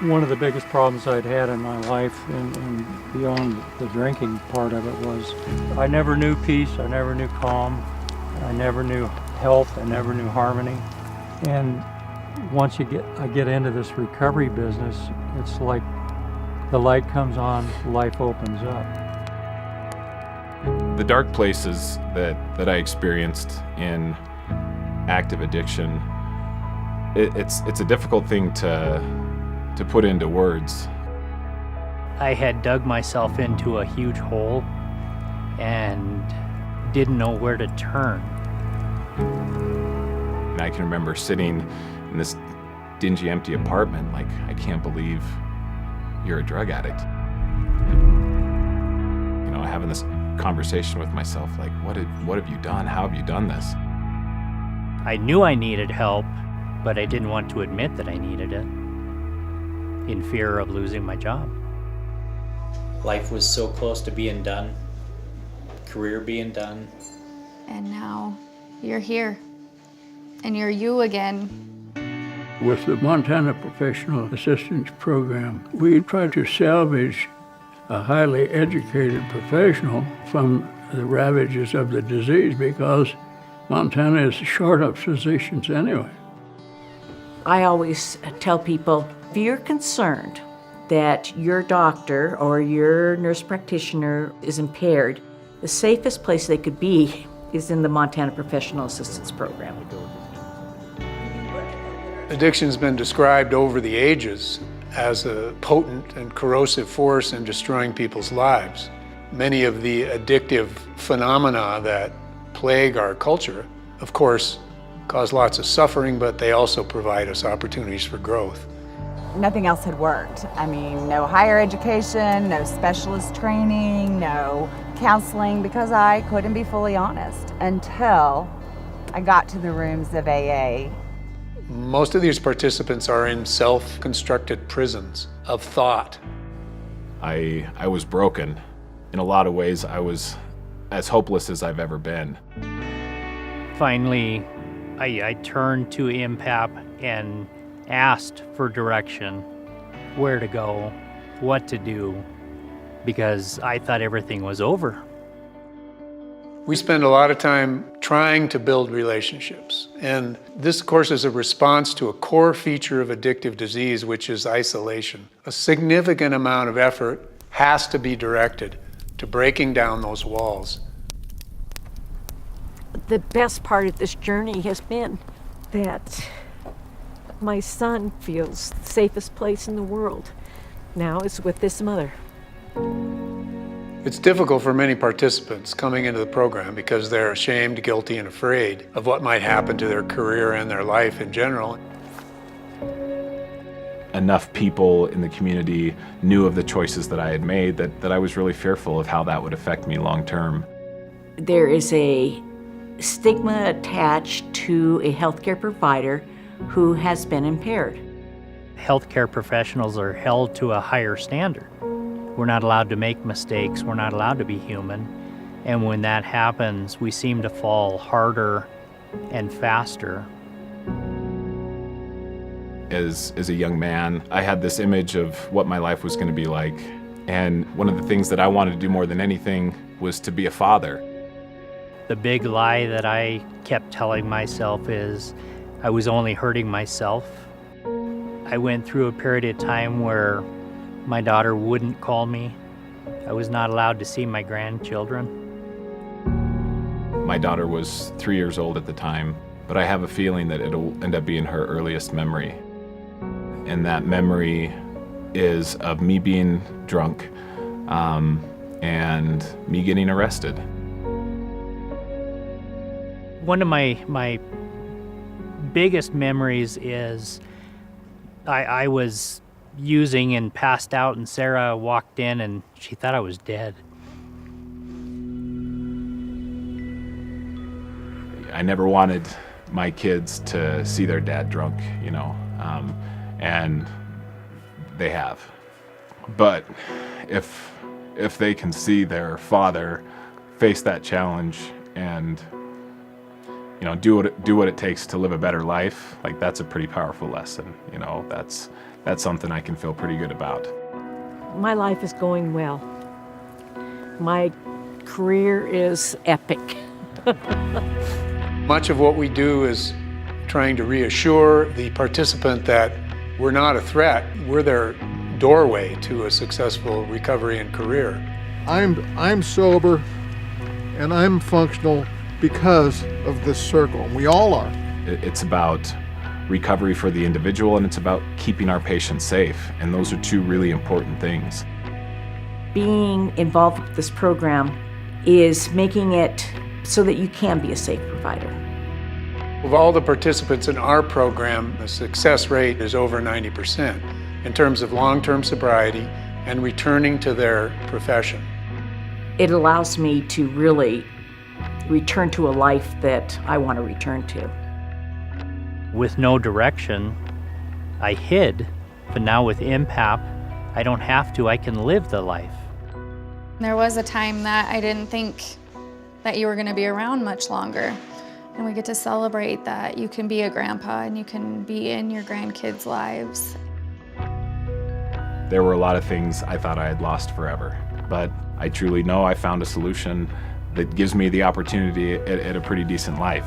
One of the biggest problems I'd had in my life, and beyond the drinking part of it, was I never knew peace, I never knew calm, I never knew health, I never knew harmony. And once I get into this recovery business, it's like the light comes on, life opens up. The dark places that I experienced in active addiction, it's a difficult thing to put into words. I had dug myself into a huge hole and didn't know where to turn. And I can remember sitting in this dingy, empty apartment like, I can't believe you're a drug addict. You know, having this conversation with myself, like, what have you done? How have you done this? I knew I needed help, but I didn't want to admit that I needed it, in fear of losing my job. Life was so close to being done, career being done. And now you're here, and you're you again. With the Montana Professional Assistance Program, we try to salvage a highly educated professional from the ravages of the disease, because Montana is short of physicians anyway. I always tell people, if you're concerned that your doctor or your nurse practitioner is impaired, the safest place they could be is in the Montana Professional Assistance Program. Addiction's been described over the ages as a potent and corrosive force in destroying people's lives. Many of the addictive phenomena that plague our culture, of course, cause lots of suffering, but they also provide us opportunities for growth. Nothing else had worked. I mean, no higher education, no specialist training, no counseling, because I couldn't be fully honest until I got to the rooms of AA. Most of these participants are in self-constructed prisons of thought. I was broken. In a lot of ways, I was as hopeless as I've ever been. Finally, I turned to MPAP and asked for direction, where to go, what to do, because I thought everything was over. We spend a lot of time trying to build relationships, and this, of course, is a response to a core feature of addictive disease, which is isolation. A significant amount of effort has to be directed to breaking down those walls. The best part of this journey has been that my son feels the safest place in the world now is with this mother. It's difficult for many participants coming into the program because they're ashamed, guilty, and afraid of what might happen to their career and their life in general. Enough people in the community knew of the choices that I had made that I was really fearful of how that would affect me long term. There is a stigma attached to a healthcare provider who has been impaired. Healthcare professionals are held to a higher standard. We're not allowed to make mistakes, we're not allowed to be human. And when that happens, we seem to fall harder and faster. As a young man, I had this image of what my life was going to be like. And one of the things that I wanted to do more than anything was to be a father. The big lie that I kept telling myself is I was only hurting myself. I went through a period of time where my daughter wouldn't call me. I was not allowed to see my grandchildren. My daughter was 3 years old at the time, but I have a feeling that it'll end up being her earliest memory. And that memory is of me being drunk and me getting arrested. One of my biggest memories is I was using and passed out, and Sarah walked in and she thought I was dead. I never wanted my kids to see their dad drunk, you know, and they have. But if they can see their father face that challenge and, you know, do what it takes to live a better life, like, that's a pretty powerful lesson. You know, that's that's something I can feel pretty good about. My life is going well. My career is epic. Much of what we do is trying to reassure the participant that we're not a threat, we're their doorway to a successful recovery and career. I'm sober and I'm functional because of this circle, and we all are. It's about recovery for the individual, and it's about keeping our patients safe, and those are two really important things. Being involved with this program is making it so that you can be a safe provider. Of all the participants in our program, the success rate is over 90% in terms of long-term sobriety and returning to their profession. It allows me to really return to a life that I want to return to. With no direction, I hid, but now with MPAP, I don't have to, I can live the life. There was a time that I didn't think that you were going to be around much longer. And we get to celebrate that you can be a grandpa and you can be in your grandkids' lives. There were a lot of things I thought I had lost forever, but I truly know I found a solution that gives me the opportunity at a pretty decent life.